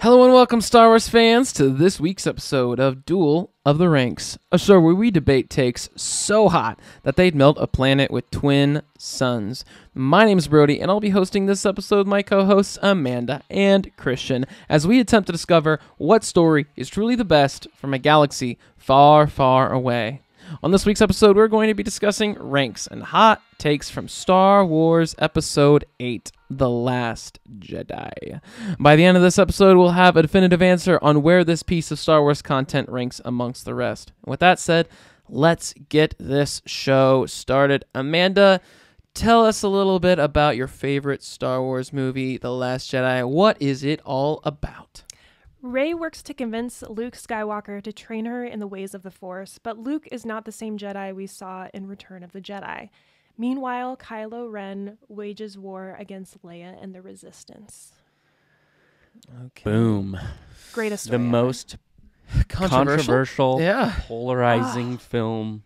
Hello and welcome, Star Wars fans, to this week's episode of Duel of the Ranks, a show where we debate takes so hot that they'd melt a planet with twin suns. My name is Brody, and I'll be hosting this episode with my co-hosts Amanda and Christian, as we attempt to discover what story is truly the best from a galaxy far, far away. On this week's episode, we're going to be discussing ranks and hot takes from Star Wars Episode 8, The Last Jedi. By the end of this episode, we'll have a definitive answer on where this piece of Star Wars content ranks amongst the rest. With that said, let's get this show started. Amanda, tell us a little bit about your favorite Star Wars movie, The Last Jedi. What is it all about? Rey works to convince Luke Skywalker to train her in the ways of the Force, but Luke is not the same Jedi we saw in Return of the Jedi. Meanwhile, Kylo Ren wages war against Leia and the Resistance. Okay. Boom. Greatest story The ever. most controversial, polarizing film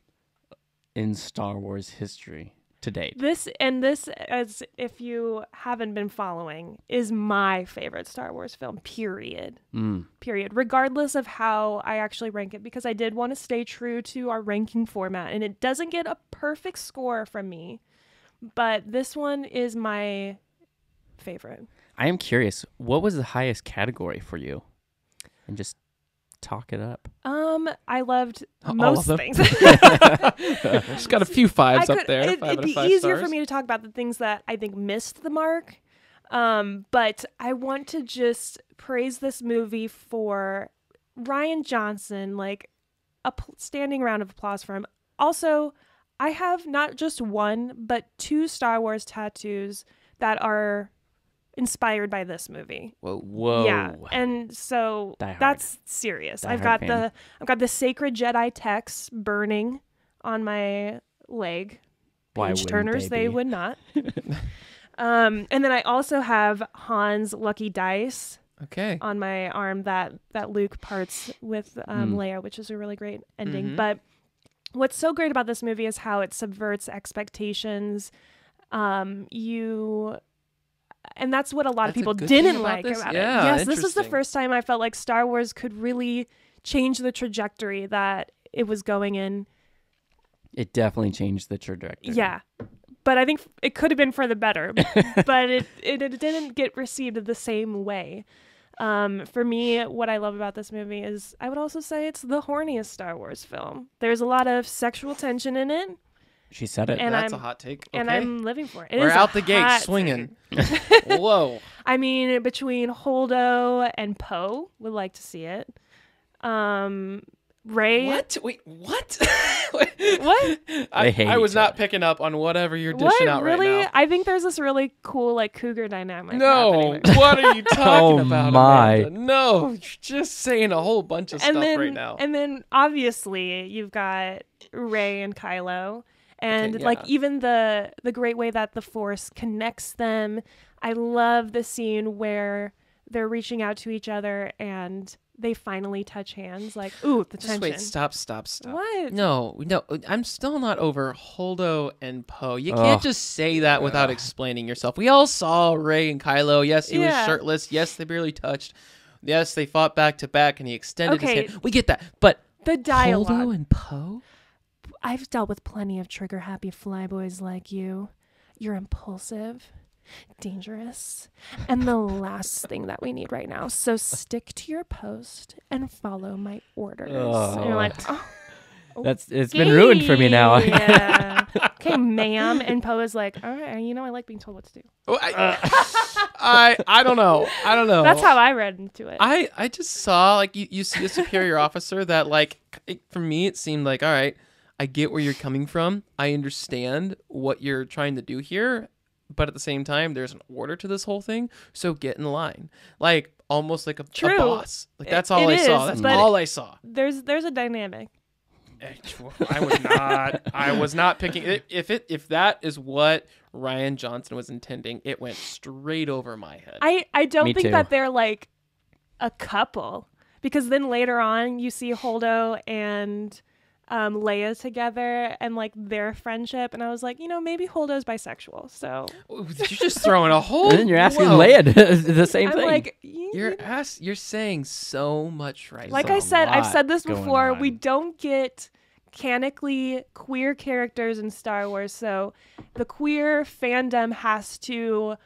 in Star Wars history to date. This, as if you haven't been following, is my favorite Star Wars film, period. Period. Regardless of how I actually rank it, because I did want to stay true to our ranking format, and it doesn't get a perfect score from me, but this one is my favorite. I am curious, what was the highest category for you? And just talk it up. I loved All most of them. things. Just got a few fives up there. It'd be easier for me to talk about the things that I think missed the mark. But I want to just praise this movie for Rian Johnson, like a standing round of applause for him. Also, I have not just one, but 2 Star Wars tattoos that are inspired by this movie. Whoa. Yeah, and so that's serious. I've got the sacred Jedi text burning on my leg. Page turners, they would not. And then I also have Han's lucky dice. Okay. On my arm that Luke parts with Leia, which is a really great ending. Mm-hmm. But what's so great about this movie is how it subverts expectations. And that's what a lot of people didn't like about it. Yes, this is the first time I felt like Star Wars could really change the trajectory that it was going in. It definitely changed the trajectory. Yeah. But I think it could have been for the better. But it didn't get received the same way. For me, what I love about this movie is I would also say it's the horniest Star Wars film. There's a lot of sexual tension in it. She said it. And that's a hot take. Okay. And I'm living for it. We're out the gate swinging. Whoa. I mean, between Holdo and Poe, would like to see it. Rey. What? Wait, what? What? I was not picking up on whatever you're dishing out right now. I think there's this really cool, like, cougar dynamic. No. What are you talking about, my. Amanda? No. You're just saying a whole bunch of stuff right now. And then, obviously, you've got Rey and Kylo. And like even the great way that the Force connects them. I love the scene where they're reaching out to each other and they finally touch hands. Like, ooh, the tension. Wait, stop. What? No, I'm still not over Holdo and Poe. You can't just say that without explaining yourself. We all saw Rey and Kylo. Yes, he was shirtless. Yes, they barely touched. Yes, they fought back to back and he extended his hand. We get that. But the dialogue. Holdo and Poe? I've dealt with plenty of trigger-happy flyboys like you. You're impulsive, dangerous, and the last thing that we need right now. So stick to your post and follow my orders. And you're like, oh. It's been ruined for me now. Yeah. Okay, ma'am. And Poe is like, all right, I like being told what to do. I don't know. That's how I read into it. I just saw, like, you see a superior officer that, like, for me, it seemed like, all right, I get where you're coming from. I understand what you're trying to do here. But at the same time, there's an order to this whole thing. So get in line. Like, almost like a boss. Like, that's all I saw. That's all I saw. There's a dynamic. I was not picking it. If that is what Rian Johnson was intending, it went straight over my head. I don't think that they're like a couple, because then later on you see Holdo and Leia together and like their friendship, and I was like, maybe Holdo's bisexual. So You're just throwing a whole. And then you're asking Whoa. Leia the same I'm thing. like, You're saying so much right like now. I said, I've said this going before. on. We don't get canonically queer characters in Star Wars, so the queer fandom has to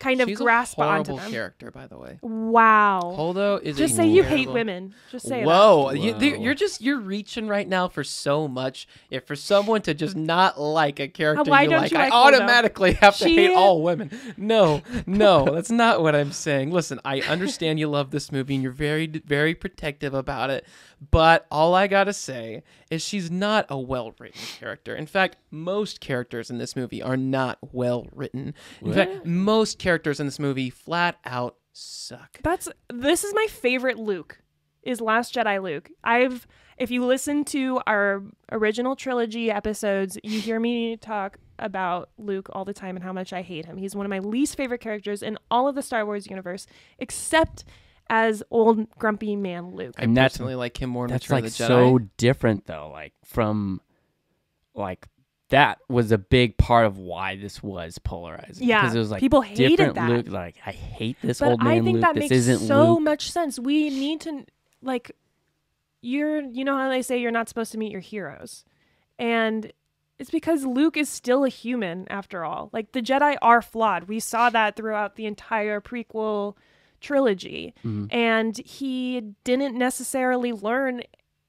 kind of She's grasp a onto horrible them. character, by the way. Wow. Holdo is Just a say you hate terrible- women. Just say Whoa, that. you're reaching right now for so much. If for someone to just not like a character Why you don't like, you I like Holdo? automatically have to She- hate all women. No, that's not what I'm saying. Listen, I understand you love this movie and you're very, very protective about it. But all I gotta say is she's not a well-written character. In fact, most characters in this movie are not well-written. In fact, most characters in this movie flat out suck. This is my favorite Luke, is Last Jedi Luke. If you listen to our original trilogy episodes, you hear me talk about Luke all the time and how much I hate him. He's one of my least favorite characters in all of the Star Wars universe, except as old grumpy man Luke. I personally like him more in That's Return like of the Jedi. so different though. Like from like that was a big part of why this was polarizing. Yeah, because it was like people hated different that. Luke. Like I hate this But old man I think Luke. that This makes isn't so Luke. much sense. We need to, like, you know how they say you're not supposed to meet your heroes. And it's because Luke is still a human after all. Like, the Jedi are flawed. We saw that throughout the entire prequel trilogy. Mhm. And he didn't necessarily learn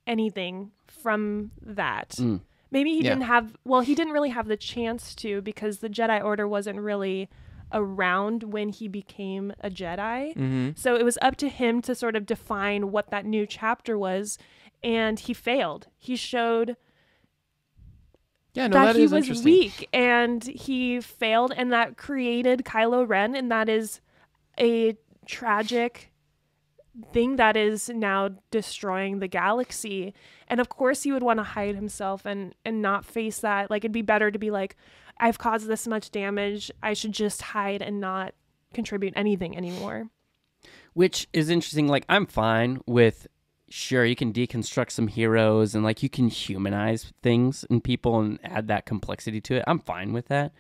anything from that. Mm. Maybe he Yeah. he didn't really have the chance to, because the Jedi Order wasn't really around when he became a Jedi. Mm-hmm. So it was up to him to sort of define what that new chapter was, and he failed. He showed Yeah, no, that that he is was interesting. weak, and he failed, and that created Kylo Ren, and that is a tragic thing that is now destroying the galaxy. And of course he would want to hide himself and not face that. Like, it'd be better to be like, I've caused this much damage, I should just hide and not contribute anything anymore. Which is interesting. Like, I'm fine with, sure, you can deconstruct some heroes and, like, you can humanize things and people and add that complexity to it. I'm fine with that.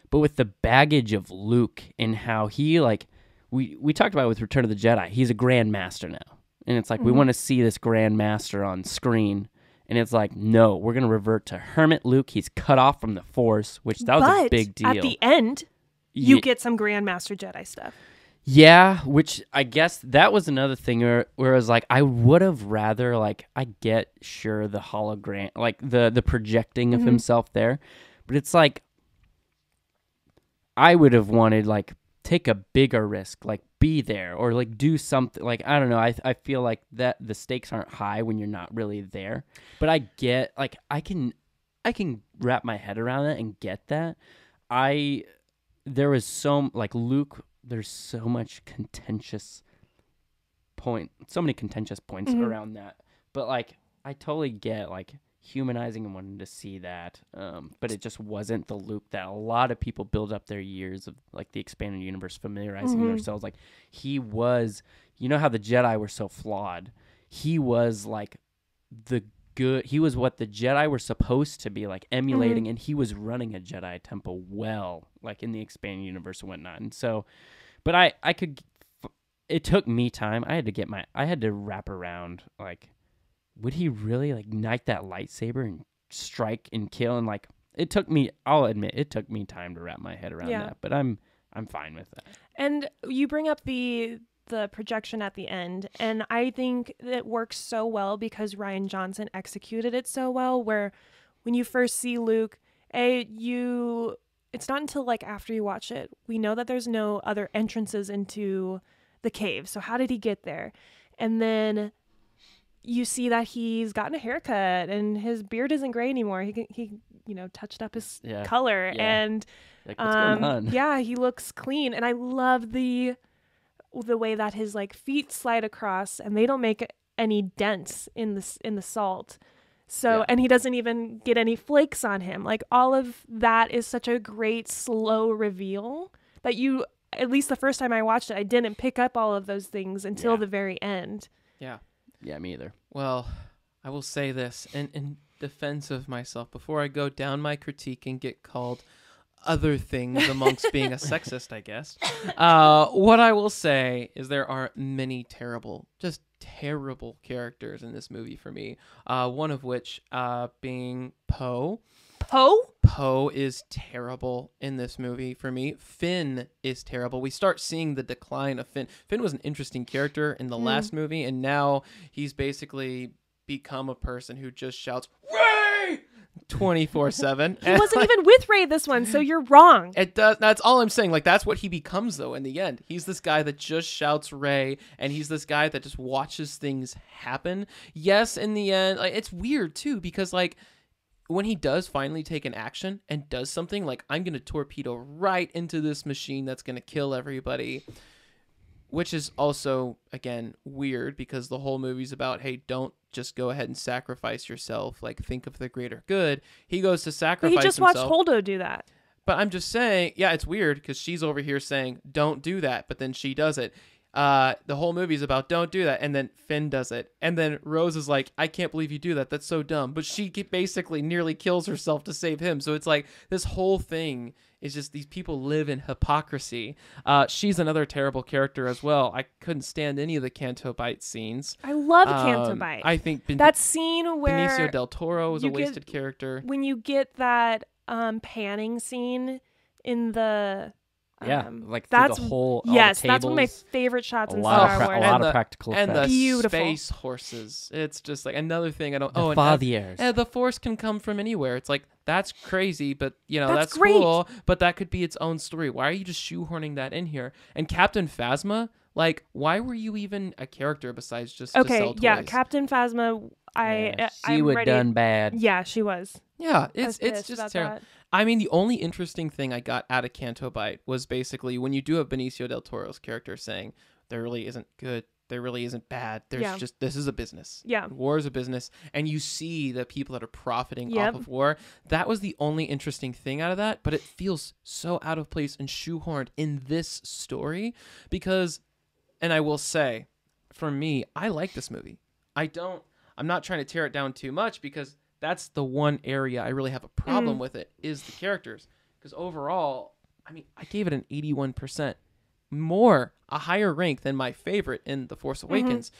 But with the baggage of Luke and how he, like, we talked about it with Return of the Jedi. He's a Grand Master now. And it's like, we want to see this Grand Master on screen. And it's like, no, we're going to revert to Hermit Luke. He's cut off from the Force, which that was a big deal. At the end, you get some Grandmaster Jedi stuff. Yeah, which I guess that was another thing where it was like, I would have rather, like, I get, sure, the hologram, like the projecting of himself there. But it's like, I would have wanted, like, take a bigger risk, like, be there or, like, do something. Like, I don't know. I feel like that the stakes aren't high when you're not really there. But I get, like, I can wrap my head around it and get that. There was like, Luke, there's so much contentious so many contentious points around that. But, like, I totally get, like, humanizing and wanting to see that. But it just wasn't the Luke that a lot of people build up their years of, like, the expanded universe, familiarizing themselves. Like, he was, you know how the Jedi were so flawed. He was, like, he was what the Jedi were supposed to be, like, emulating, and he was running a Jedi temple well, like, in the expanded universe and whatnot. And so, but it took me time. I had to wrap around, like, would he really, like, knight that lightsaber and strike and kill? And, like, I'll admit, it took me time to wrap my head around that, but I'm fine with that. And you bring up the projection at the end, and I think it works so well because Rian Johnson executed it so well, where when you first see Luke, it's not until, like, after you watch it, we know that there's no other entrances into the cave. So how did he get there? And then you see that he's gotten a haircut and his beard isn't gray anymore. He touched up his color, and Like, what's going on? Yeah, he looks clean, and I love the way that his, like, feet slide across and they don't make any dents in the salt. So, and he doesn't even get any flakes on him. Like, all of that is such a great slow reveal that at least the first time I watched it, I didn't pick up all of those things until the very end. Yeah. Yeah, me either. Well, I will say this, and defense of myself, before I go down my critique and get called other things amongst being a sexist, I guess, what I will say is there are many just terrible characters in this movie for me. One of which being Poe. Poe is terrible in this movie for me. Finn is terrible. We start seeing the decline of Finn. Finn was an interesting character in the last movie, and now he's basically become a person who just shouts, Rey! 24/7. He wasn't even with Rey this one, so you're wrong. It does. That's all I'm saying. Like, that's what he becomes, though, in the end. He's this guy that just shouts Rey, and he's this guy that just watches things happen. Yes, in the end, like, it's weird, too, because, like, when he does finally take an action and does something, like, I'm going to torpedo right into this machine that's going to kill everybody, which is also, again, weird because the whole movie's about, hey, don't just go ahead and sacrifice yourself. Like, think of the greater good. He goes to sacrifice himself. But he just watched Holdo do that. But I'm just saying, yeah, it's weird because she's over here saying, don't do that, but then she does it. The whole movie's about don't do that, and then Finn does it, and then Rose is like, I can't believe you do that, that's so dumb, but she basically nearly kills herself to save him. So it's like this whole thing is just these people live in hypocrisy. She's another terrible character as well. I couldn't stand any of the Canto Bite scenes. I love Canto Bite. I think that scene where Benicio del Toro was a wasted character. When you get that panning scene in the like that's the whole yes, the that's one of my favorite shots in Star Wars. A lot of practical and effects. the Beautiful. space horses. It's just like another thing I don't. The Fathiers. And the Force can come from anywhere. It's like that's crazy, but you know that's great. cool. But that could be its own story. Why are you just shoehorning that in here? And Captain Phasma, like, why were you even a character besides just to sell toys? Yeah, Captain Phasma. She would done bad. Yeah, she was. Yeah, it's just terrible. That. I mean, the only interesting thing I got out of Canto Bite was basically when you do have Benicio del Toro's character saying there really isn't good, there really isn't bad. There's just, this is a business. Yeah. War is a business. And you see the people that are profiting off of war. That was the only interesting thing out of that. But it feels so out of place and shoehorned in this story because, and I will say, for me, I like this movie. I'm not trying to tear it down too much because that's the one area I really have a problem with it is the characters. Because overall, I mean, I gave it an 81%. A higher rank than my favorite in The Force Awakens.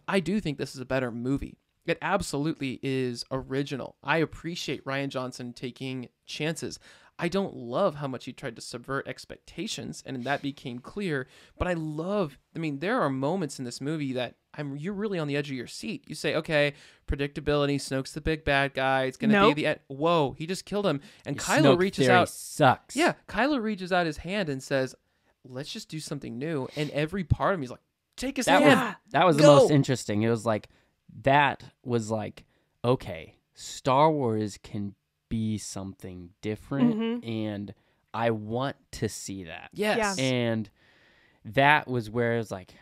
I do think this is a better movie. It absolutely is original. I appreciate Rian Johnson taking chances. I don't love how much he tried to subvert expectations, and that became clear. But there are moments in this movie that you're really on the edge of your seat. You say, okay, predictability, Snoke's the big bad guy. It's going to be the end. Whoa, he just killed him. And Kylo reaches out. Sucks. Yeah, Kylo reaches out his hand and says, let's just do something new. And every part of me is like, take his hand. That was the most interesting. It was like, okay, Star Wars can be something different, and I want to see that. Yes. Yeah. And that was where it was like,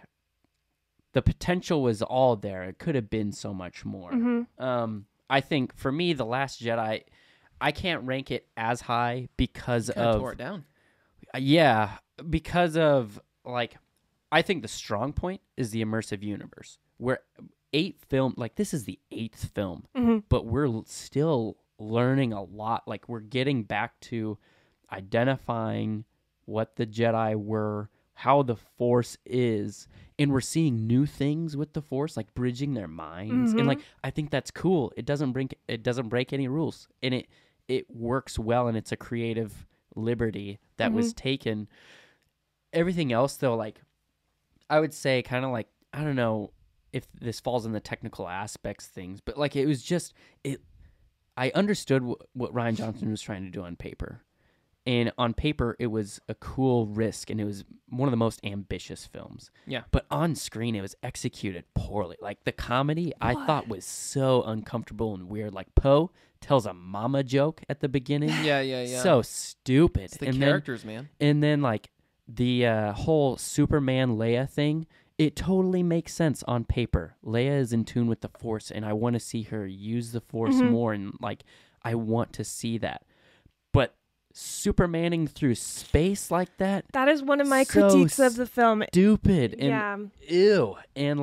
the potential was all there. It could have been so much more. I think for me, The Last Jedi, I can't rank it as high because of tore it down. Yeah, because of I think the strong point is the immersive universe. Where this is the 8th film, but we're still learning a lot. Like, we're getting back to identifying what the Jedi were, how the Force is, and we're seeing new things with the Force, like bridging their minds. And I think that's cool. It doesn't break any rules, and it works well, and it's a creative liberty that was taken. Everything else, though, I would say kind of I don't know if this falls in the technical aspects things, but it was just I understood what Rian Johnson was trying to do on paper. And on paper, it was a cool risk, and it was one of the most ambitious films. Yeah. But on screen, it was executed poorly. The comedy, I thought, was so uncomfortable and weird. Poe tells a mama joke at the beginning. Yeah. So stupid. It's the characters, man. And then, the whole Superman Leia thing, it totally makes sense on paper. Leia is in tune with the Force, and I want to see her use the Force more, and I want to see that. But Supermaning through space like that, that is one of my critiques of the film. Stupid and ew. And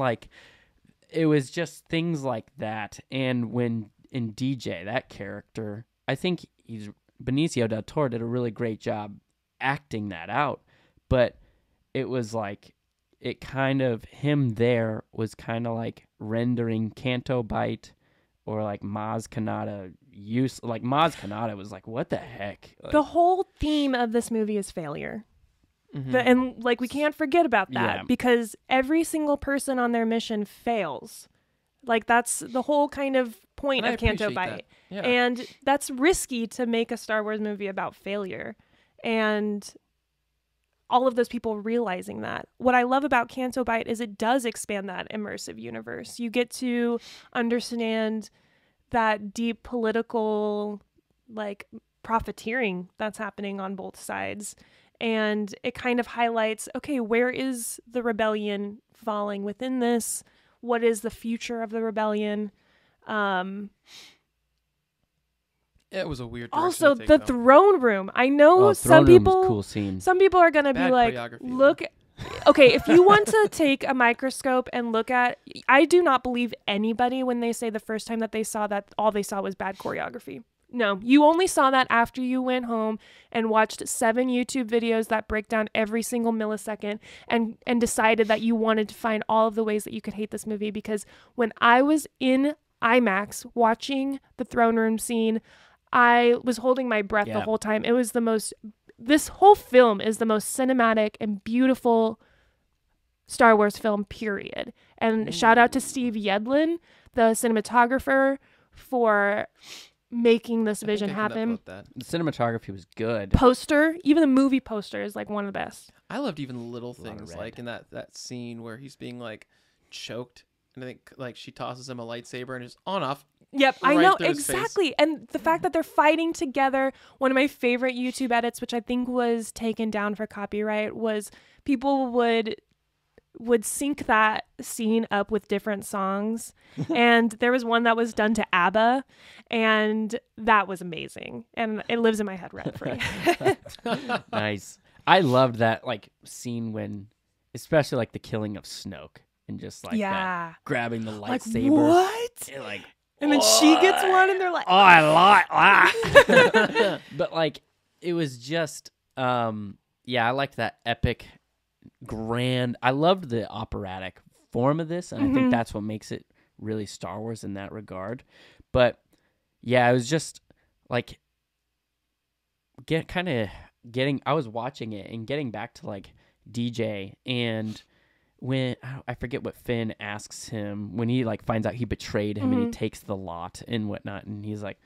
it was just things like that. And when in DJ, that character, I think Benicio del Toro did a really great job acting that out, but it was like, it kind of, him there was kind of like rendering Canto Bight or like Maz Kanata like Maz Kanata was like, what the heck? Like, the whole theme of this movie is failure. And like, we can't forget about that because every single person on their mission fails. Like, that's the whole kind of point of Canto Bight. Yeah. And that's risky to make a Star Wars movie about failure. And all of those people realizing that. What I love about Canto Bight is it does expand that immersive universe. You get to understand that deep political, like, profiteering that's happening on both sides. And it kind of highlights, okay, where is the rebellion falling within this? What is the future of the rebellion? It was a weird direction Also, to take, the though. throne room. I know Throne some Room's people. a cool scene. Some people are gonna Bad be like, choreography, look. Okay, if you want to take a microscope and look at, I do not believe anybody when they say the first time that they saw that all they saw was bad choreography. No, you only saw that after you went home and watched 7 YouTube videos that break down every single millisecond and decided that you wanted to find all of the ways that you could hate this movie. Because when I was in IMAX watching the throne room scene, I was holding my breath the whole time. It was this whole film is the most cinematic and beautiful Star Wars film, period. And shout out to Steve Yedlin, the cinematographer, for making this vision happen. The cinematography was good. Poster, even the movie poster is like one of the best. I loved even little things like in that scene where he's being like choked, and I think like she tosses him a lightsaber and just on off. Yep, right I know through his face. exactly. And the fact that they're fighting together, one of my favorite YouTube edits, which I think was taken down for copyright, was people would sync that scene up with different songs. And there was one that was done to ABBA, and that was amazing. And it lives in my head rent free. Nice. I loved that like scene when, especially like the killing of Snoke and just like that, grabbing the lightsaber. What? And then she gets one, and they're like, "Oh, I like that." But like, it was just, I liked that epic, grand. I loved the operatic form of this, and I think that's what makes it really Star Wars in that regard. But yeah, it was just like I was watching it and getting back to like DJ, and when I forget what Finn asks him when he like finds out he betrayed him and he takes the lot and whatnot, and he's like,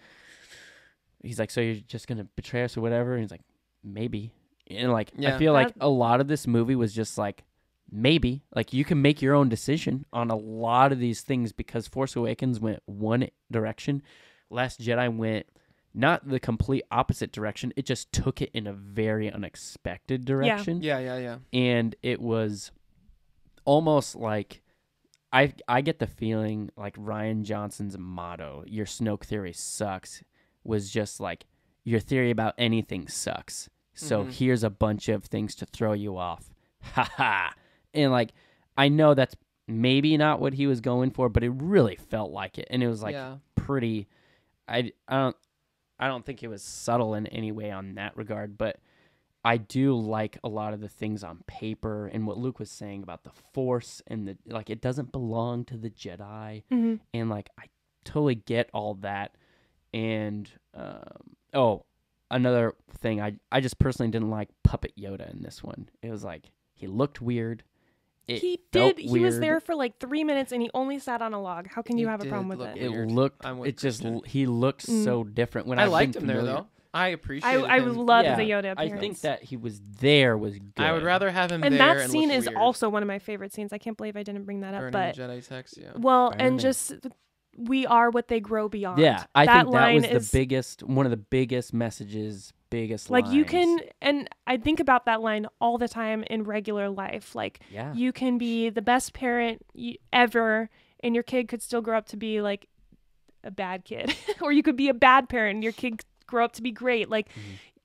so you're just gonna betray us or whatever? And he's like, maybe. And like, I feel like a lot of this movie was just like, maybe, like you can make your own decision on a lot of these things, because Force Awakens went one direction, Last Jedi went not the complete opposite direction. It just took it in a very unexpected direction. Yeah. And it was almost like, I get the feeling like Rian Johnson's motto, "Your Snoke theory sucks," was just like, your theory about anything sucks. So here's a bunch of things to throw you off. Ha ha. And like, I know that's maybe not what he was going for, but it really felt like it. And it was like pretty, I don't think it was subtle in any way on that regard, but I do like a lot of the things on paper and what Luke was saying about the Force and the, like, it doesn't belong to the Jedi. And like, I totally get all that. And, another thing, I just personally didn't like Puppet Yoda in this one. It was like, he looked weird. He was there for like 3 minutes and he only sat on a log. How can you have a problem with it? He looked so different. When I liked him there though. I appreciated I him. loved the Yoda appearance. I think that he was there was good. I would rather have him and there. That scene is also one of my favorite scenes. I can't believe I didn't bring that up. Burning the Jedi text, well, and just, we are what they grow beyond. Yeah, I think that was one of the biggest messages, biggest like lines. You can, and I think about that line all the time in regular life. Like, you can be the best parent ever, and your kid could still grow up to be like a bad kid, or you could be a bad parent and your kid grow up to be great. Like,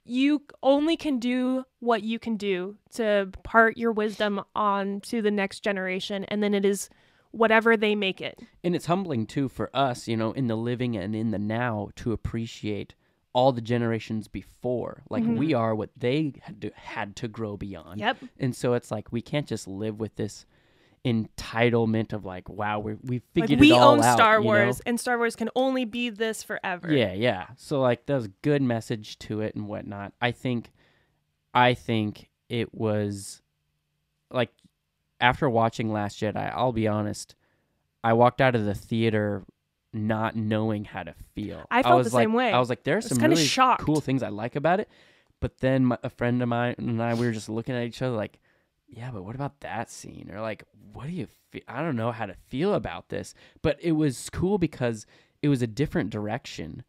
you only can do what you can do to part your wisdom on to the next generation, and then it is whatever they make it. And it's humbling too for us, you know, in the living and in the now, to appreciate all the generations before. Like we are what they had to grow beyond. Yep. And so it's like we can't just live with this entitlement of like, wow, we figured Like, it all out. we own Star you Wars, know? and Star Wars can only be this forever. Yeah. So like there's good message to it and whatnot. I think it was like, after watching Last Jedi, I'll be honest, I walked out of the theater not knowing how to feel. I felt was the like, same way. I was like, there's I was some kinda really shocked. cool things I like about it. But then a friend of mine and I, we were just looking at each other like, yeah, but what about that scene? Or like, what do you feel? I don't know how to feel about this. But it was cool because it was a different direction.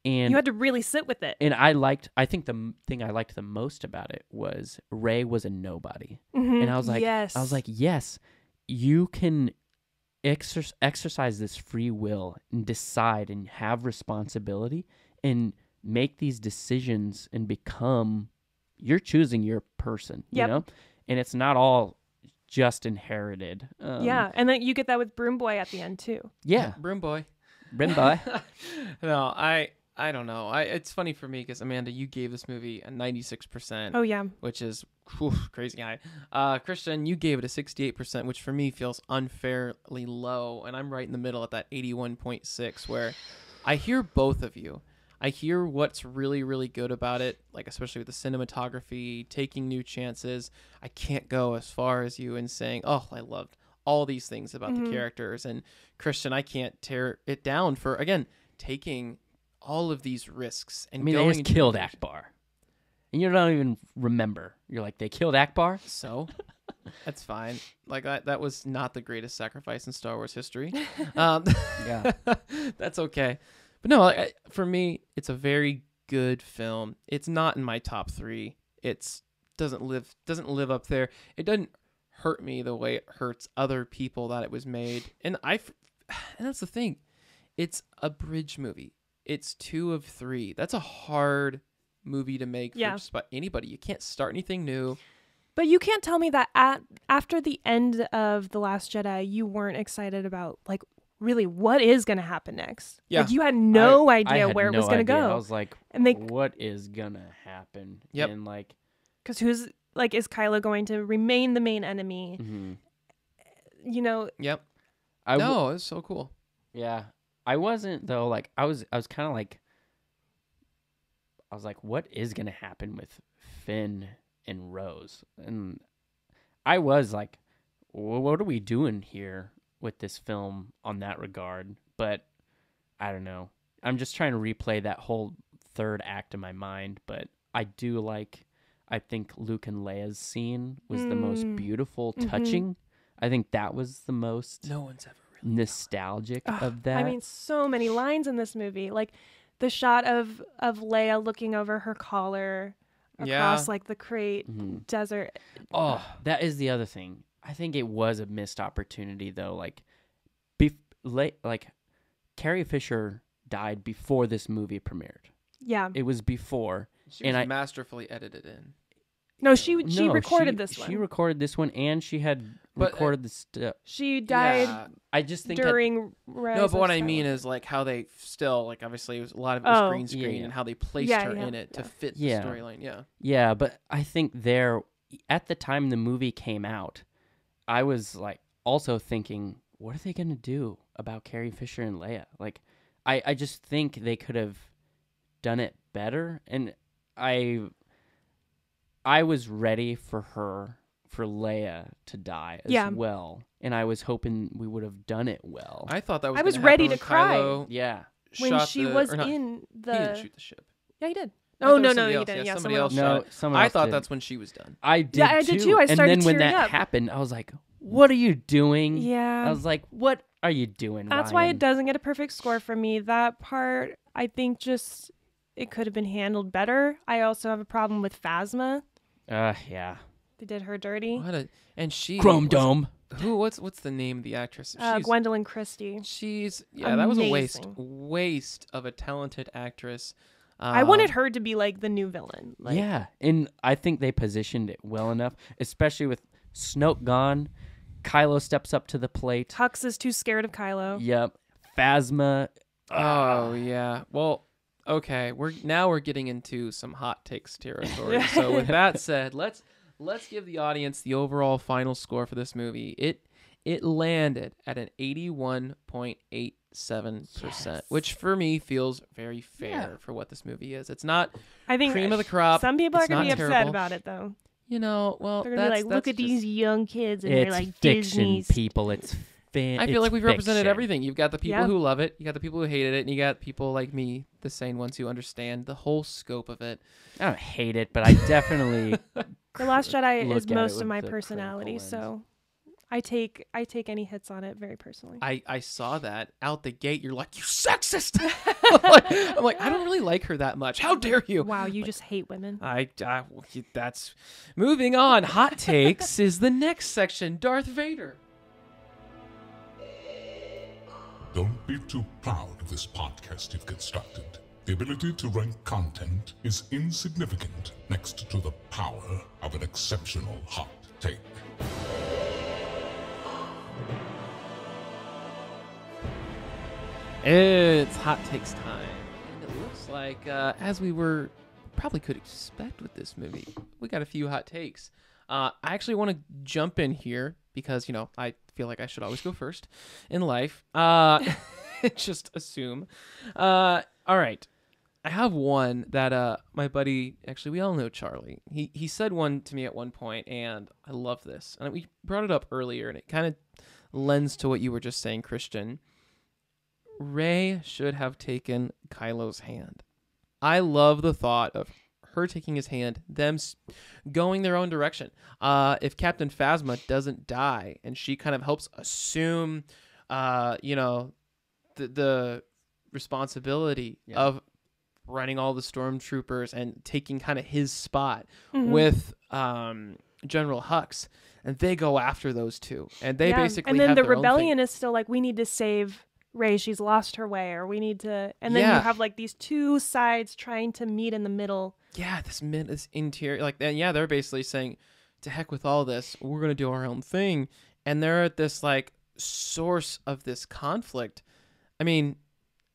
And You had to really sit with it. and I think the thing I liked the most about it was Rey was a nobody. Mhm. And I was like, yes. yes, you can exercise this free will and decide and have responsibility and make these decisions and become, you're choosing your person, you Yep. know? And it's not all just inherited. Yeah, and then you get that with Broom Boy at the end too. Yeah. Broom boy. Brenda. No, I don't know. It's funny for me because Amanda, you gave this movie a 96%. Oh yeah. Which is crazy high. Christian, you gave it a 68%, which for me feels unfairly low, and I'm right in the middle at that 81.6, where I hear both of you. I hear what's really, really good about it, like especially with the cinematography, taking new chances. I can't go as far as you in saying, oh, I loved all these things about the characters. And Christian, I can't tear it down for, again, taking all of these risks and I mean, going they just into killed the- Akbar. And you don't even remember. You're like, they killed Akbar? So that's fine. Like that was not the greatest sacrifice in Star Wars history. Yeah. That's okay. But no, for me, it's a very good film. It's not in my top 3. It's doesn't live up there. It doesn't hurt me the way it hurts other people that it was made. And that's the thing. It's a bridge movie. It's 2 of 3. That's a hard movie to make for just about anybody. You can't start anything new. But you can't tell me that after the end of The Last Jedi, you weren't excited about, like, really what is going to happen next. Yeah. Like, you had no I idea had where it was no going to idea. go. I was like, And they, what is going to happen? Yep. And like, because who's, like, is Kylo going to remain the main enemy? You know, Yep. I w- No, it's so cool. Yeah. I wasn't though, like I was kind of like, I was like, what is going to happen with Finn and Rose? And I was like, what are we doing here with this film on that regard? But I don't know. I'm just trying to replay that whole third act in my mind. But I think Luke and Leia's scene was the most beautiful, touching. I think that was the most No one's ever really nostalgic of that. I mean, so many lines in this movie. Like, the shot of Leia looking over her collar across, like, the crate desert. Oh, that is the other thing. I think it was a missed opportunity, though. Like, Carrie Fisher died before this movie premiered. Yeah. It was before. She And was I- masterfully edited in. No, she recorded this one. She recorded this one, and she had But, recorded the stuff. She died Yeah. I just think during Rise No, but what of I mean Skywalker. is like how they still, like, obviously it was a lot of it was Oh. green screen Yeah. and how they placed Yeah, her yeah, in it to yeah. fit the Yeah. storyline. Yeah. Yeah, but I think at the time the movie came out, I was like also thinking, what are they going to do about Carrie Fisher and Leia? Like, I just think they could have done it better. And I was ready for Leia to die as well. And I was hoping we would have done it well. I thought that was I was gonna ready happen to when cry. Kylo Yeah. when shot she the- was or not, in He the. didn't shoot the ship. Yeah, he did. I thought Oh it no, was no, somebody you else. didn't. Yeah, Yeah, somebody someone else else. shot No, it. someone I else thought did. that's when she was done. I did Yeah, I did too. I and started then when tearing that up. happened, I was like, what are you doing? Yeah. I was like, what are you doing, That's why Ryan? it doesn't get a perfect score for me. That part, I think, just it could have been handled better. I also have a problem with Phasma. Yeah. They did her dirty. And she Chrome was- Dome. What's the name of the actress? Gwendolyn Christie. That was a Amazing. waste of a talented actress. I wanted her to be like the new villain. Like, Yeah, and I think they positioned it well enough, especially with Snoke gone. Kylo steps up to the plate. Hux is too scared of Kylo. Yep. Phasma. Oh yeah. Well, okay. We're getting into some hot takes territory. So with that said, let's give the audience the overall final score for this movie. It landed at an 81.87%, which for me feels very fair for what this movie is. It's not I think cream of the crop. Some people are going to be upset about it, though. You know, well, they're going to be like, look at these young kids, and they're like, fiction, Disney's. people. It's I feel like we've represented fiction. everything. You've got the people who love it, you got the people who hated it, and you got people like me, the sane ones who understand the whole scope of it. I don't hate it, but I definitely The Last Jedi look is at it most with of my the personality, critical so I take any hits on it very personally. I saw that out the gate. You're like, you sexist. I'm like, I don't really like her that much. How dare you? Wow, you just hate women. That's moving on. Hot takes is the next section. Darth Vader. Don't be too proud of this podcast you've constructed. The ability to rank content is insignificant next to the power of an exceptional hot take. It's hot takes time, and it looks like, as we probably could expect with this movie, we got a few hot takes. I actually want to jump in here because I feel like I should always go first in life. Just assume. All right, I have one that my buddy, actually we all know Charlie. He said one to me at one point, and I love this. And we brought it up earlier, and it kind of lends to what you were just saying, Christian. Rey should have taken Kylo's hand. I love the thought of her taking his hand, them going their own direction. If Captain Phasma doesn't die and she kind of helps assume, the responsibility of running all the stormtroopers and taking kind of his spot with General Hux, and they go after those two, and they basically and then have the their own rebellion thing. is still like, we need to save Rey, she's lost her way, or we need to, and then you have like these two sides trying to meet in the middle. Yeah, this interior, and they're basically saying, to heck with all this, we're gonna do our own thing, and they're at this like source of this conflict. I mean,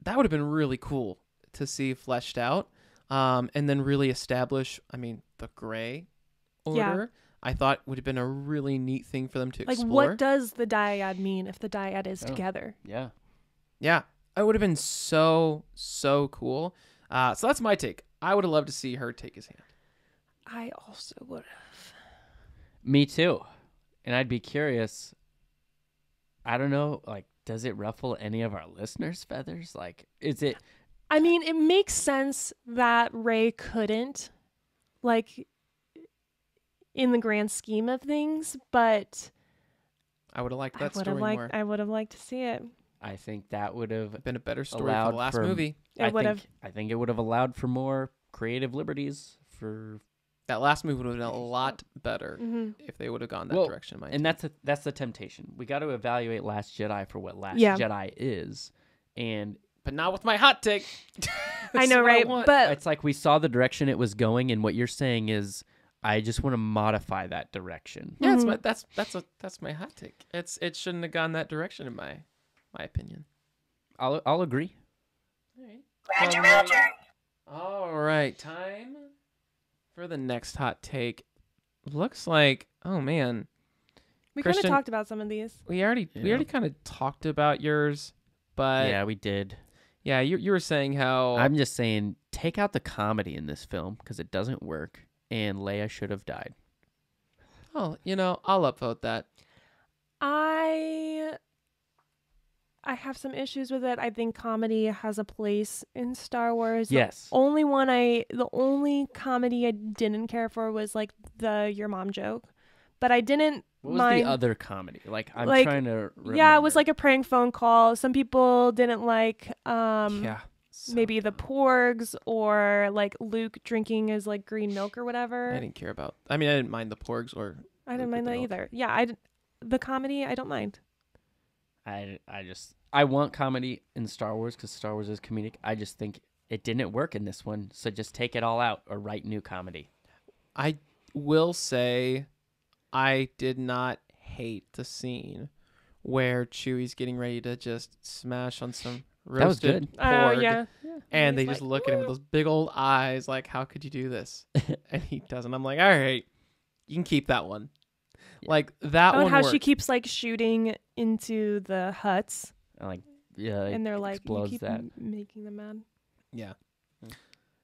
that would have been really cool to see fleshed out, and then really establish. I mean, the Gray Order. I thought would have been a really neat thing for them to explore. Like, what does the dyad mean if the dyad is together? Yeah. Yeah, it would have been so cool. So that's my take. I would have loved to see her take his hand. I also would have. Me too. And I'd be curious. I don't know, does it ruffle any of our listeners' feathers? Is it... I mean, it makes sense that Rey couldn't, in the grand scheme of things, but... I would have liked that story more. I would have liked to see it. I think that would have been a better story for the last movie. I think it would have allowed for more creative liberties for... That last movie would have been a lot better if they would have gone that direction. And that's the temptation. We got to evaluate Last Jedi for what Last Jedi is, but not with my hot take. I know, right? But it's like we saw the direction it was going, and what you're saying is, I just want to modify that direction. Yeah, that's my hot take. It shouldn't have gone that direction in my opinion. I'll agree. All right. All right, time for the next hot take. Looks like, oh man, we kind of talked about some of these. We already kind of talked about yours, but yeah, we did. Yeah, you were saying how... I'm just saying, take out the comedy in this film because it doesn't work, and Leia should have died. Oh, I'll upvote that. I have some issues with it. I think comedy has a place in Star Wars. Yes. The only comedy I didn't care for was the your mom joke, but I didn't What was mind the other comedy? I'm trying to remember. Yeah, it was like a prank phone call. Some people didn't like maybe the porgs or Luke drinking his green milk or whatever. I didn't care about. I mean, I didn't mind the porgs or. I didn't mind that either. Yeah, the comedy I don't mind. I want comedy in Star Wars because Star Wars is comedic. I just think it didn't work in this one, so just take it all out or write new comedy. I will say, I did not hate the scene where Chewie's getting ready to just smash on some That was roasted good. pork. Oh, yeah. And they He's just like, look at him with those big old eyes like, how could you do this? And he doesn't. I'm like, all right, you can keep that one. Yeah. Like, that Oh, one how worked. she keeps like shooting into the huts, Like, yeah, and they're like, you explodes keep that. making them mad. Yeah.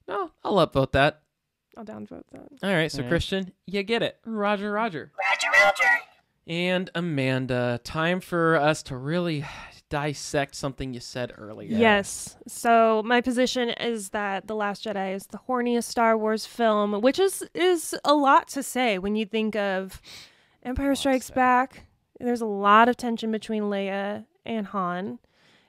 No, I'll upvote that. I'll downvote that. All right, so All right. Christian, you get it. Roger. Roger. And Amanda, time for us to really dissect something you said earlier. Yes. So my position is that The Last Jedi is the horniest Star Wars film, which is a lot to say when you think of Empire Strikes Back. There's a lot of tension between Leia and Han.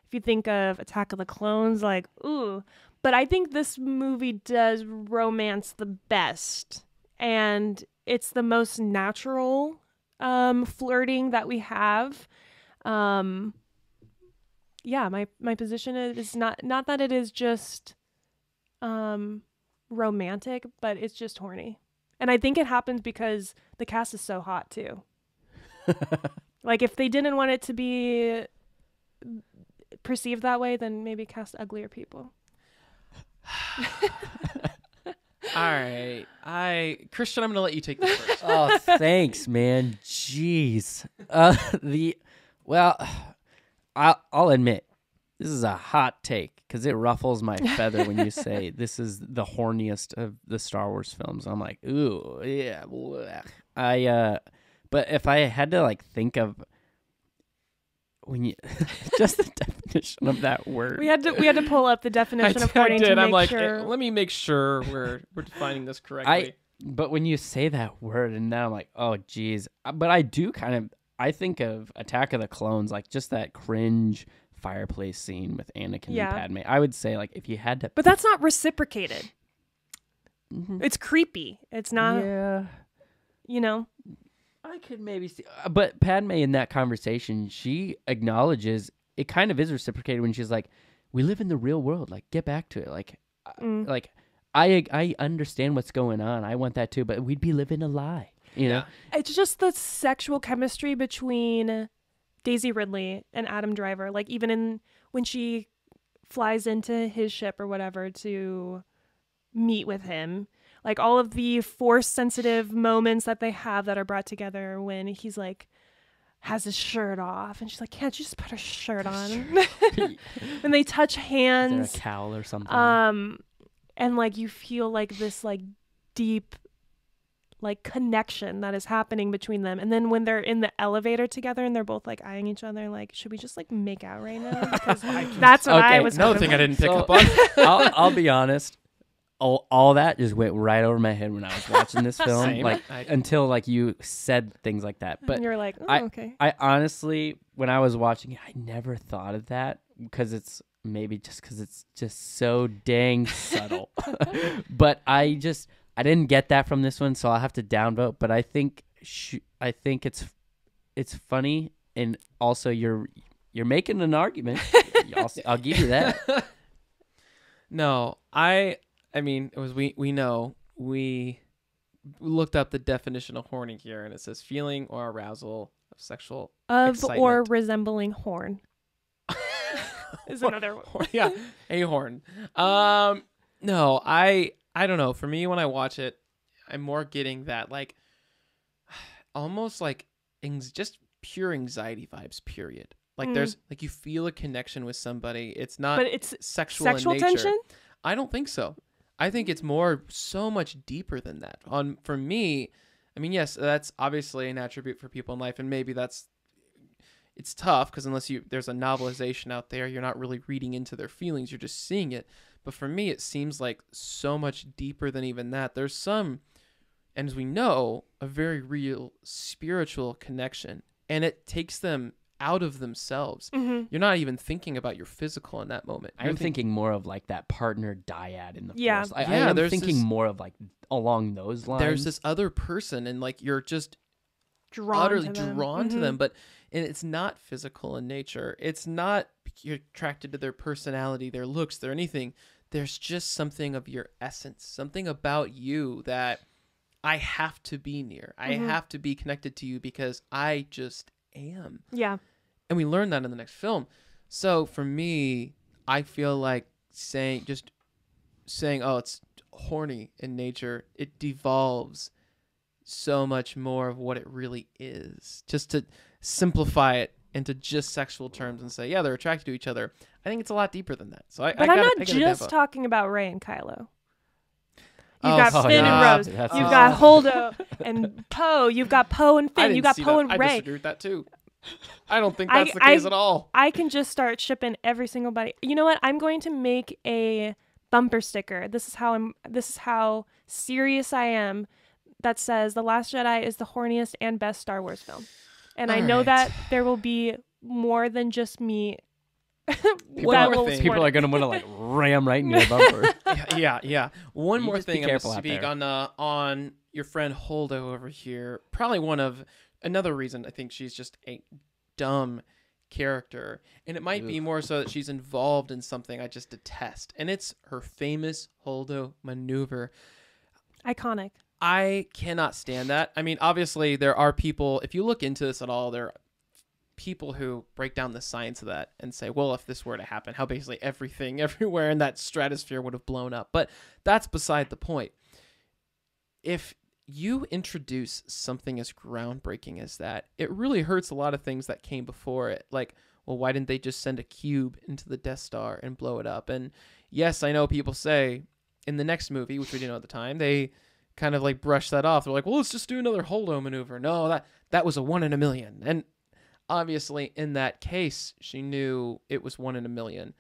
If you think of Attack of the Clones, like, ooh. But I think this movie does romance the best. And it's the most natural flirting that we have. Yeah, my position is not that it is just romantic, but it's just horny. And I think it happens because the cast is so hot too. Like, if they didn't want it to be perceived that way, then maybe cast uglier people. All right. Christian, I'm going to let you take this first. Oh, thanks, man. Jeez. I'll admit, this is a hot take because it ruffles my feather when you say this is the horniest of the Star Wars films. I'm like, ooh, yeah. Blech. But if I had to like think of when you just the definition of that word, We had to pull up the definition of horny to make I'm like, sure. let me make sure we're defining this correctly. But when you say that word, and now I'm like, oh, geez. But I think of Attack of the Clones, like just that cringe fireplace scene with Anakin Yeah. and Padme. I would say, like, if you had to. But that's not reciprocated. Mhm. It's creepy. It's not, Yeah. you know. I could maybe see. But Padme in that conversation, she acknowledges it kind of is reciprocated when she's like, we live in the real world. Like, get back to it. Like, I understand what's going on. I want that too, but we'd be living a lie. You know? It's just the sexual chemistry between Daisy Ridley and Adam Driver. Like, even when she flies into his ship or whatever to meet with him, like all of the force sensitive moments that they have that are brought together when he's like has his shirt off and she's like, can't you just put her shirt on? And they touch Is there hands. a cowl or something? And like you feel like this like deep like connection that is happening between them. And then when they're in the elevator together and they're both like eyeing each other like, should we just like make out right now? Because that's what I Okay, was Another hoping thing I for. didn't pick up on. I'll be honest. All that just went right over my head when I was watching this film. Same. Like I- until like you said things like that. But And you're like, oh, I- okay. I honestly, when I was watching it, I never thought of that because it's maybe just because it's just so dang subtle. But I didn't get that from this one, so I'll have to downvote. But I think it's funny, and also you're making an argument. I'll give you that. No, I mean, it was we looked up the definition of horny here, and it says feeling or arousal of sexual Of excitement. or resembling horn is another one. Horn, yeah, a horn. No, I don't know. For me, when I watch it, I'm more getting that like almost like just pure anxiety vibes. Period. Like there's like you feel a connection with somebody. It's not But it's sexual sexual in nature. tension? I don't think so. I think it's so much deeper than that. For me, I mean, yes, that's obviously an attribute for people in life, and maybe it's tough because unless there's a novelization out there, you're not really reading into their feelings, you're just seeing it. But for me, it seems like so much deeper than even that. There's some, and as we know, a very real spiritual connection, and it takes them out of themselves. You're not even thinking about your physical in that moment. I'm thinking more of like that partner dyad in the Yeah. Force. I Yeah, am there's thinking this- more of like along those lines. there's this other person, and like you're just drawn utterly to them. drawn to them, and it's not physical in nature. It's not you're attracted to their personality, their looks, their anything. There's just something of your essence, something about you that I have to be near. I have to be connected to you because I just am. Yeah. And we learn that in the next film. So for me, I feel like saying, oh, it's horny in nature, it devolves so much more of what it really is. Just to simplify it into just sexual terms and say, yeah, they're attracted to each other. I think it's a lot deeper than that. So I'm not just talking about Rey and Kylo. You've got Finn and Rose. You've got Holdo and Poe. You've got Poe and Finn. You've got Poe and Rey. I disagree with that too. I don't think that's the case at all. I can just start shipping every single buddy. You know what? I'm going to make a bumper sticker. This is how serious I am. That says The Last Jedi is the horniest and best Star Wars film. And I know that there will be more than just me. People are going to want to like ram right in your bumper. Yeah. One more thing I'm going to speak on your friend Holdo over here. Probably another reason I think she's just a dumb character. And it might be more so that she's involved in something I just detest. And it's her famous Holdo maneuver. Iconic. I cannot stand that. I mean, obviously there are people, if you look into this at all, there are people who break down the science of that and say, well, if this were to happen, how basically everything everywhere in that stratosphere would have blown up. But that's beside the point. If you introduce something as groundbreaking as that, it really hurts a lot of things that came before it. Like, well, why didn't they just send a cube into the Death Star and blow it up? And yes, I know people say in the next movie, which we didn't know at the time, they kind of like brush that off. They're like, well, let's just do another Holdo maneuver. No, that was a 1 in a million. And obviously, in that case, she knew it was 1 in a million.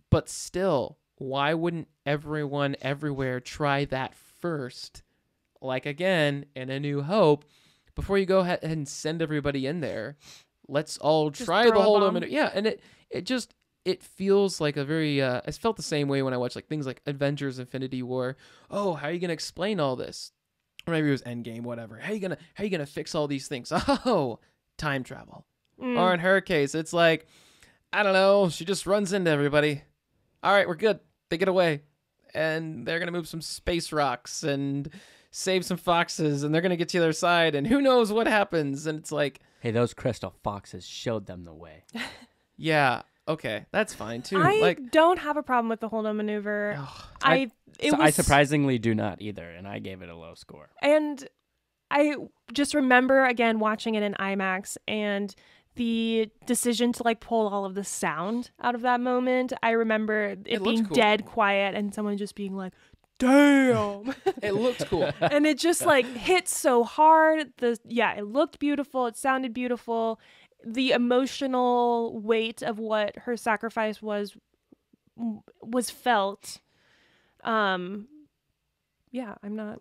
But still, why wouldn't everyone everywhere try that first? Like, again, in A New Hope, before you go ahead and send everybody in there, let's all try the Holdo maneuver. Yeah, and it feels like a very... it's felt the same way when I watch like things like Avengers Infinity War. Oh, how are you going to explain all this? Or maybe it was Endgame, whatever. How are you gonna fix all these things? Oh... time travel. Or in her case, it's like, I don't know, she just runs into everybody. All right, we're good. They get away. And they're going to move some space rocks and save some foxes, and they're going to get to the other side, and who knows what happens. And it's like... hey, those crystal foxes showed them the way. Yeah, okay, that's fine, too. I don't have a problem with the Holdo maneuver. I surprisingly do not either, and I gave it a low score. And... I just remember, again, watching it in IMAX and the decision to like pull all of the sound out of that moment. I remember it being dead quiet and someone just being like, damn. It looked cool. And it just like hit so hard. It looked beautiful. It sounded beautiful. The emotional weight of what her sacrifice was felt. I'm not...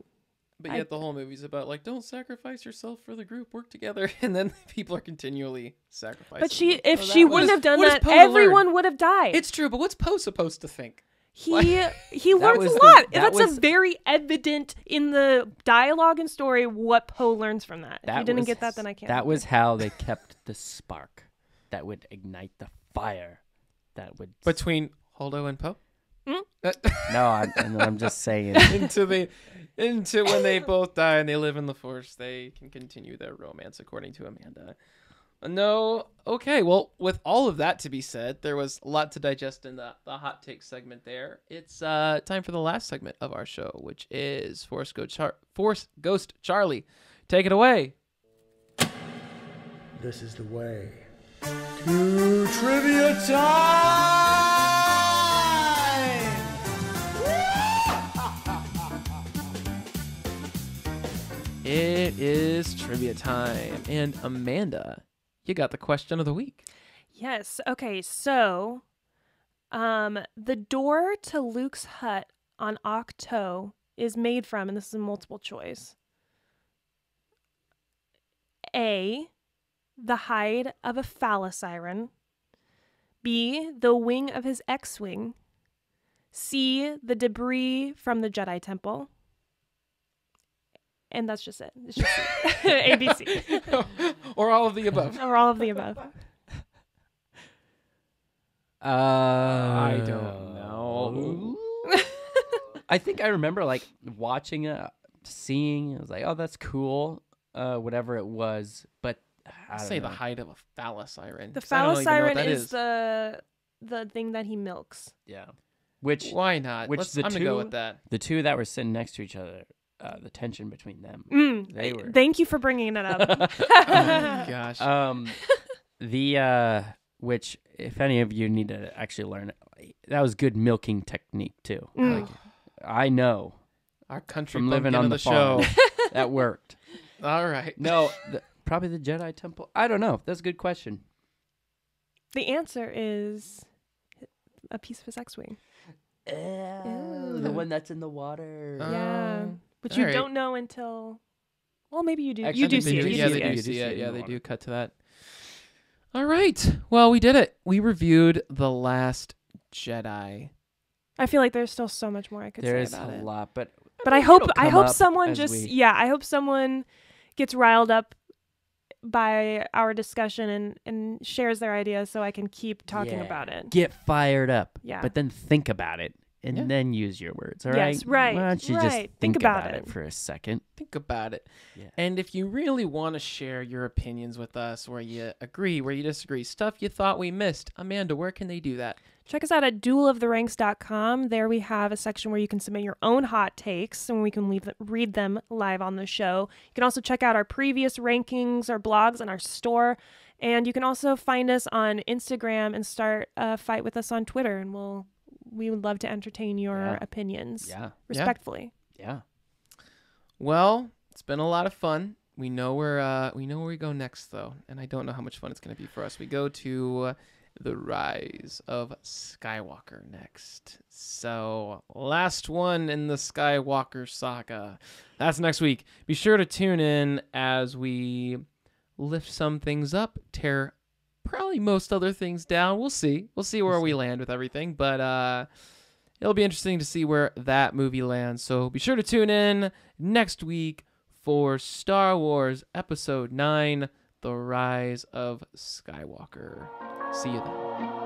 But yet the whole movie's about, like, don't sacrifice yourself for the group, work together. And then people are continually sacrificing. But if she wouldn't have done that, everyone would have died. It's true, but what's Poe supposed to think? He learns a lot. That's a very evident in the dialogue and story what Poe learns from that. If you didn't get that, then I can't. That was how they kept the spark that would ignite the fire that would... between Holdo and Poe? No, I'm just saying. Into when they both die and they live in the Force, they can continue their romance, according to Amanda. No, okay. Well, with all of that to be said, there was a lot to digest in the hot take segment there. It's time for the last segment of our show, which is Force Ghost Charlie. Take it away. This is the way to trivia time. It is trivia time. And Amanda, you got the question of the week. Yes. Okay, so the door to Luke's hut on Ahch-To is made from, and this is a multiple choice, A, the hide of a phallus-siren, B, the wing of his X-wing, C, the debris from the Jedi Temple, and that's just it. It's just ABC. Or all of the above. Or all of the above. I don't know. I think I remember like watching seeing. I was like, oh, that's cool. Whatever it was, but I don't say know. the height of a phallus siren. The 'cause I don't phallus even know what siren that is the thing that he milks. Yeah. Which Why not? which I'm gonna go with that. the two that were sitting next to each other, the tension between them. They were. Thank you for bringing it up. Oh, gosh. Which if any of you need to actually learn, that was good milking technique too. Like, I know Our country from living on of the show. farm that worked. All right. No, probably the Jedi Temple. I don't know. That's a good question. The answer is a piece of his X-wing. The one that's in the water. Yeah, but all you right. don't know until. Well, maybe you do. Actually, You I do think see they it. do. You Yeah, do they see do it. see it. in Yeah, the they water. do cut to that. All right. Well, we did it. We reviewed The Last Jedi. I feel like there's still so much more I could There say is about a it. lot, but But I hope it'll come up someone as just we- I hope someone gets riled up by our discussion and shares their ideas so I can keep talking Yeah. about it. Get fired up. Yeah. But then think about it and Yeah. then use your words. All right. Yes, right, Why don't you right. just Think think about about it. it for a second? Think about it. Yeah. And if you really want to share your opinions with us, where you agree, where you disagree, stuff you thought we missed, Amanda, where can they do that? Check us out at dueloftheranks.com. There we have a section where you can submit your own hot takes and we can read them live on the show. You can also check out our previous rankings, our blogs, and our store. And you can also find us on Instagram and start a fight with us on Twitter. And we would love to entertain your Yeah. opinions Yeah. respectfully. Yeah. Well, it's been a lot of fun. We know where we go next, though, and I don't know how much fun it's going to be for us. We go to the Rise of Skywalker next. So, last one in the Skywalker saga. That's next week. Be sure to tune in as we lift some things up, tear probably most other things down. We'll see. We'll see where we land with everything, but it'll be interesting to see where that movie lands. So, be sure to tune in next week for Star Wars Episode 9, The Rise of Skywalker. See you then.